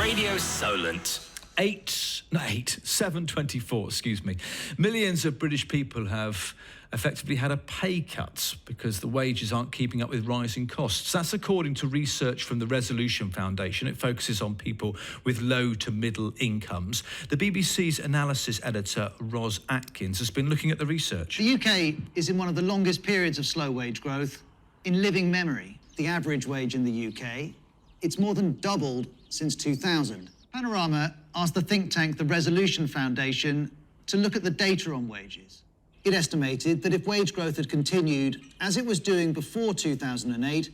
Radio Solent. 7:24, excuse me. Millions of British people have effectively had a pay cut because the wages aren't keeping up with rising costs. That's according to research from the Resolution Foundation. It focuses on people with low to middle incomes. The BBC's analysis editor, Ros Atkins, has been looking at the research. The UK is in one of the longest periods of slow wage growth in living memory. The average wage in the UK, it's more than doubled since 2000. Panorama asked the think tank, the Resolution Foundation, to look at the data on wages. It estimated that if wage growth had continued as it was doing before 2008,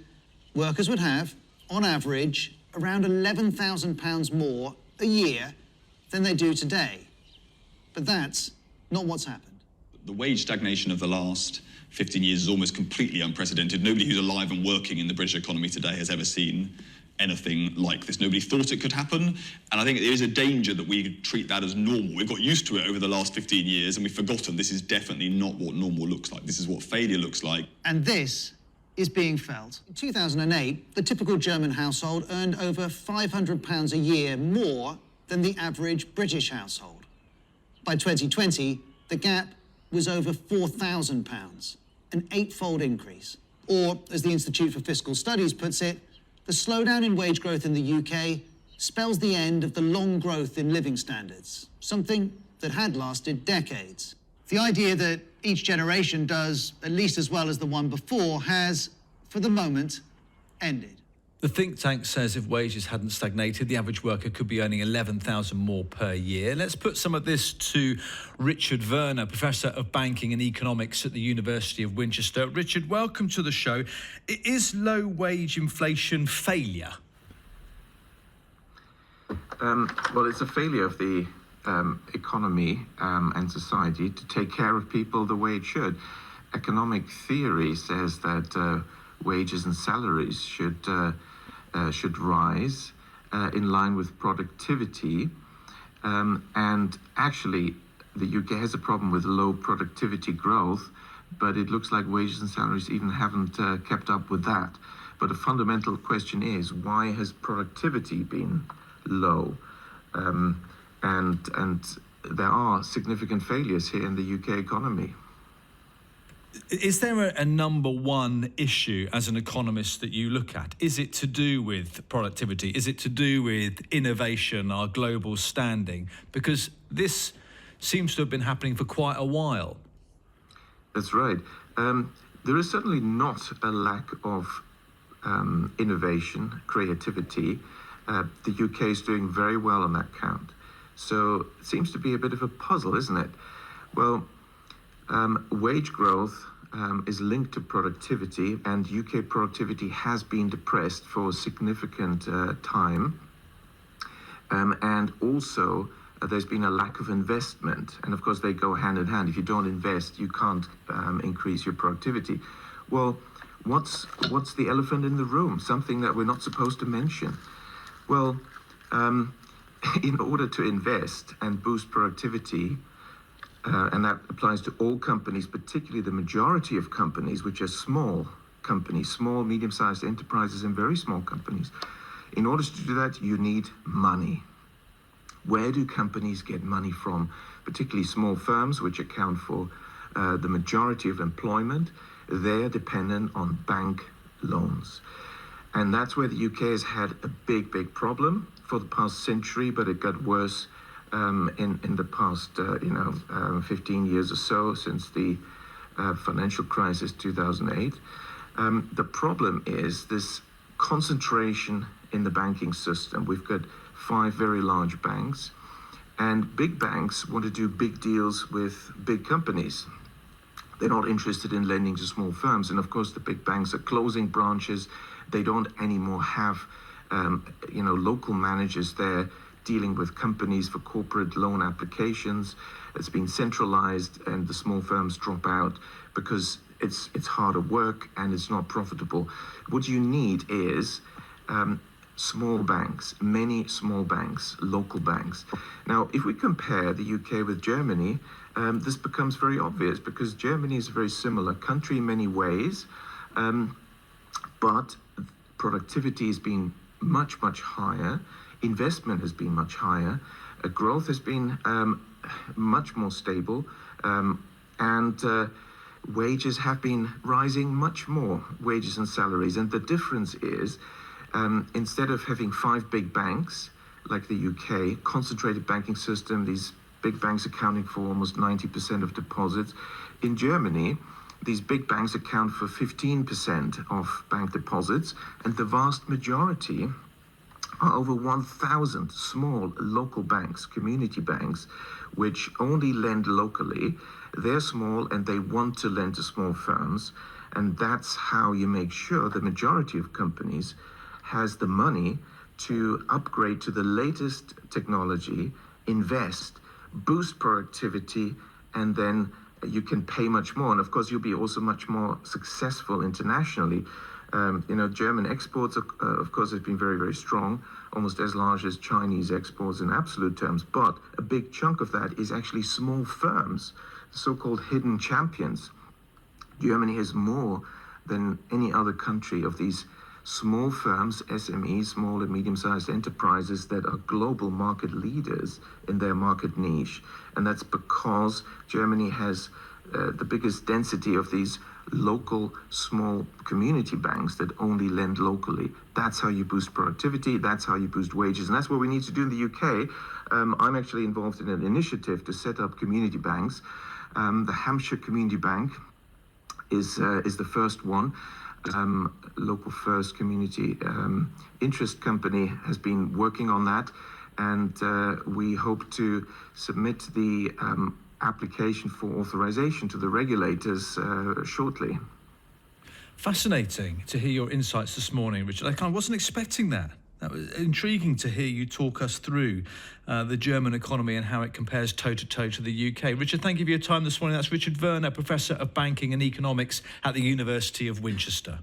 workers would have, on average, around £11,000 more a year than they do today. But that's not what's happened. The wage stagnation of the last 15 years is almost completely unprecedented. Nobody who's alive and working in the British economy today has ever seen anything like this. Nobody thought it could happen, and I think there is a danger that we treat that as normal. We've got used to it over the last 15 years, and we've forgotten this is definitely not what normal looks like. This is what failure looks like. And this is being felt. In 2008, the typical German household earned over £500 a year more than the average British household. By 2020, the gap was over £4,000, an eightfold increase. Or, as the Institute for Fiscal Studies puts it, the slowdown in wage growth in the UK spells the end of the long growth in living standards, something that had lasted decades. The idea that each generation does at least as well as the one before has, for the moment, ended. The think tank says if wages hadn't stagnated, the average worker could be earning £11,000 more per year. Let's put some of this to Richard Werner, Professor of Banking and Economics at the University of Winchester. Richard, welcome to the show. Is low wage inflation failure? Well, it's a failure of the economy and society to take care of people the way it should. Economic theory says that wages and salaries should rise in line with productivity, and actually the UK has a problem with low productivity growth, but it looks like wages and salaries even haven't kept up with that. But the fundamental question is, why has productivity been low? And there are significant failures here in the UK economy. Is there a number one issue as an economist that you look at? Is it to do with productivity? Is it to do with innovation, our global standing? Because this seems to have been happening for quite a while. That's right. There is certainly not a lack of innovation, creativity. The UK is doing very well on that count. So it seems to be a bit of a puzzle, isn't it? Well, wage growth is linked to productivity, and UK productivity has been depressed for a significant time. And also, there's been a lack of investment. And of course, they go hand in hand. If you don't invest, you can't increase your productivity. Well, what's the elephant in the room? Something that we're not supposed to mention. Well, in order to invest and boost productivity, and that applies to all companies, particularly the majority of companies, which are small companies, small, medium-sized enterprises and very small companies. In order to do that, you need money. Where do companies get money from? Particularly small firms, which account for the majority of employment. They're dependent on bank loans. And that's where the UK has had a big, big problem for the past century, but it got worse in the past, 15 years or so, since the financial crisis, 2008. The problem is this concentration in the banking system. We've got 5 very large banks, and big banks want to do big deals with big companies. They're not interested in lending to small firms. And of course, the big banks are closing branches. They don't anymore have, local managers there dealing with companies for corporate loan applications. It's been centralized, and the small firms drop out because it's harder work and it's not profitable. What you need is small banks, many small banks, local banks. Now, if we compare the UK with Germany, this becomes very obvious, because Germany is a very similar country in many ways, but productivity has been much, much higher. Investment has been much higher. Growth has been much more stable. And wages have been rising much more, wages and salaries. And the difference is, instead of having 5 big banks, like the UK, concentrated banking system, these big banks accounting for almost 90% of deposits. In Germany, these big banks account for 15% of bank deposits, and the vast majority are over 1,000 small local banks, community banks, which only lend locally. They're small and they want to lend to small firms, and that's how you make sure the majority of companies has the money to upgrade to the latest technology, invest, boost productivity, and then you can pay much more. And of course, you'll be also much more successful internationally. German exports, of course, have been very, very strong, almost as large as Chinese exports in absolute terms. But a big chunk of that is actually small firms, so-called hidden champions. Germany has more than any other country of these small firms, SMEs, small and medium-sized enterprises that are global market leaders in their market niche. And that's because Germany has the biggest density of these local small community banks that only lend locally. That's how you boost productivity, that's how you boost wages, and that's what we need to do in the UK. I'm actually involved in an initiative to set up community banks. The Hampshire Community Bank is the first one. Local First Community Interest Company has been working on that, and we hope to submit the application for authorisation to the regulators shortly. Fascinating to hear your insights this morning, Richard. I kind of wasn't expecting that. That was intriguing to hear you talk us through the German economy and how it compares toe-to-toe to the UK. Richard, thank you for your time this morning. That's Richard Werner, Professor of Banking and Economics at the University of Winchester.